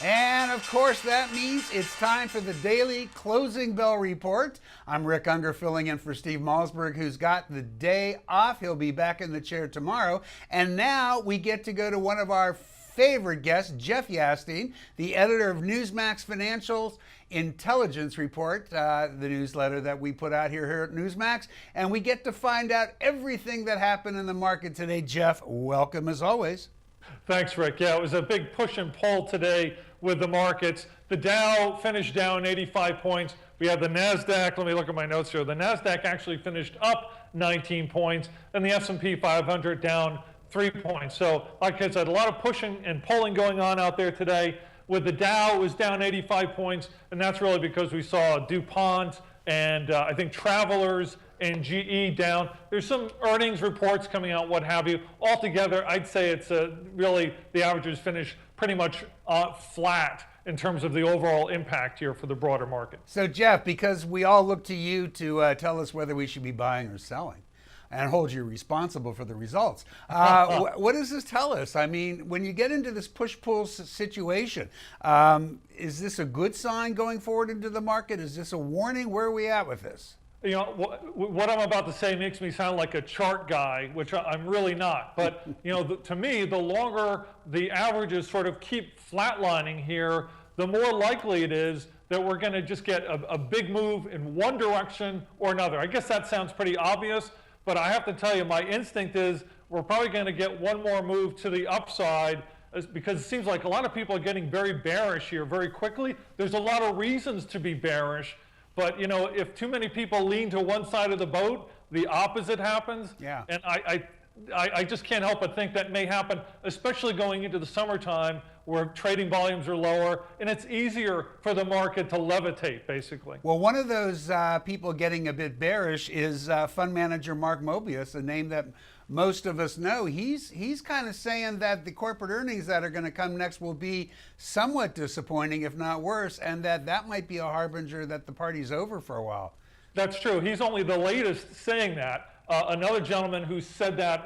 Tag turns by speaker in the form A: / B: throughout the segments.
A: And of course, that means it's time for the daily closing bell report. I'm Rick Unger filling in for Steve Malzberg, who's got the day off. He'll be back in the chair tomorrow. And now we get to go to one of our favorite guests, Jeff Yastine, the editor of Newsmax Financials Intelligence Report, the newsletter that we put out here at Newsmax. And we get to find out everything that happened in the market today. Jeff, welcome as always.
B: Thanks, Rick. Yeah, it was a big push and pull today with the markets. The Dow finished down 85 points. We had the NASDAQ. Let me look at my notes here. The NASDAQ actually finished up 19 points, and the S&P 500 down 3 points. So, like I said, a lot of pushing and pulling going on out there today. With the Dow, it was down 85 points, and that's really because we saw DuPont and I think Travelers and GE down. There's some earnings reports coming out, what have you. Altogether, I'd say it's really the averages finished pretty much flat in terms of the overall impact here for the broader market.
A: So, Jeff, because we all look to you to tell us whether we should be buying or selling and hold you responsible for the results. What does this tell us? I mean, when you get into this push-pull situation, is this a good sign going forward into the market? Is this a warning? Where are we at with this?
B: You know, what I'm about to say makes me sound like a chart guy, which I'm really not. But, you know, to me, the longer the averages sort of keep flatlining here, the more likely it is that we're going to just get a big move in one direction or another. I guess that sounds pretty obvious, but I have to tell you, my instinct is we're probably going to get one more move to the upside, because it seems like a lot of people are getting very bearish here very quickly. There's a lot of reasons to be bearish. But, you know, if too many people lean to one side of the boat, the opposite happens.
A: Yeah.
B: And I just can't help but think that may happen, especially going into the summertime where trading volumes are lower and it's easier for the market to levitate, basically.
A: Well, one of those people getting a bit bearish is fund manager Mark Mobius, a name that most of us know. He's kind of saying that the corporate earnings that are going to come next will be somewhat disappointing, if not worse, and that might be a harbinger that the party's over for a while.
B: That's true. He's only the latest saying that. Another gentleman who said that,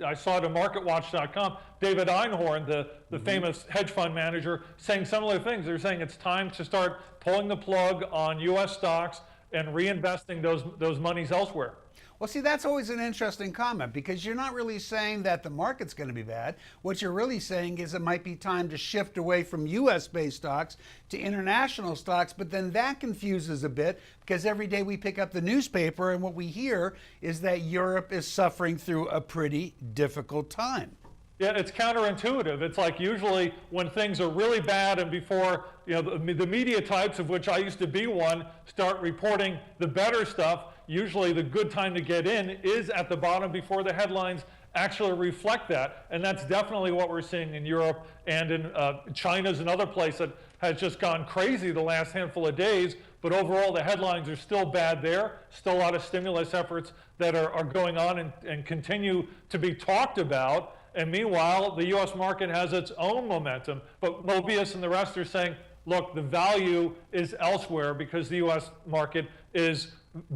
B: I saw it on MarketWatch.com, David Einhorn, the famous hedge fund manager, saying similar things. They're saying it's time to start pulling the plug on U.S. stocks and reinvesting those monies elsewhere.
A: Well, see, that's always an interesting comment, because you're not really saying that the market's going to be bad. What you're really saying is it might be time to shift away from U.S.-based stocks to international stocks, but then that confuses a bit, because every day we pick up the newspaper and what we hear is that Europe is suffering through a pretty difficult time.
B: Yeah, it's counterintuitive. It's like usually when things are really bad and before, you know, the media types, of which I used to be one, start reporting the better stuff, usually the good time to get in is at the bottom before the headlines actually reflect that. And that's definitely what we're seeing in Europe, and in China's another place that has just gone crazy the last handful of days. But overall, the headlines are still bad there. Still a lot of stimulus efforts that are going on and continue to be talked about. And meanwhile, the U.S. market has its own momentum. But Mobius and the rest are saying, look, the value is elsewhere because the U.S. market is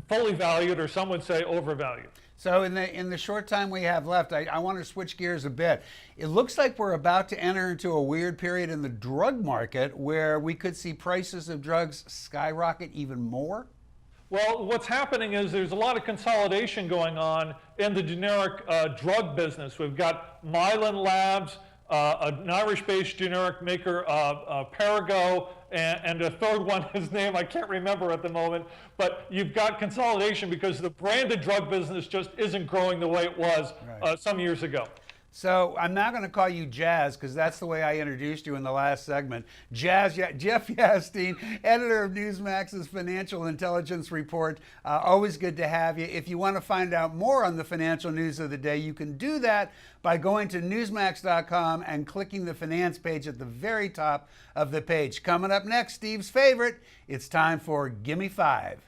B: fully valued, or some would say overvalued.
A: So in the short time we have left, I want to switch gears a bit. It looks like we're about to enter into a weird period in the drug market where we could see prices of drugs skyrocket even more.
B: Well, what's happening is there's a lot of consolidation going on in the generic drug business. We've got Mylan Labs, an Irish-based generic maker, Perrigo, and a third one, his name I can't remember at the moment. But you've got consolidation because the branded drug business just isn't growing the way it was some years ago.
A: So I'm not going to call you Jazz, because that's the way I introduced you in the last segment. Jeff Yastine, editor of Newsmax's Financial Intelligence Report. Always good to have you. If you want to find out more on the financial news of the day, you can do that by going to Newsmax.com and clicking the finance page at the very top of the page. Coming up next, Steve's favorite, it's time for Gimme 5.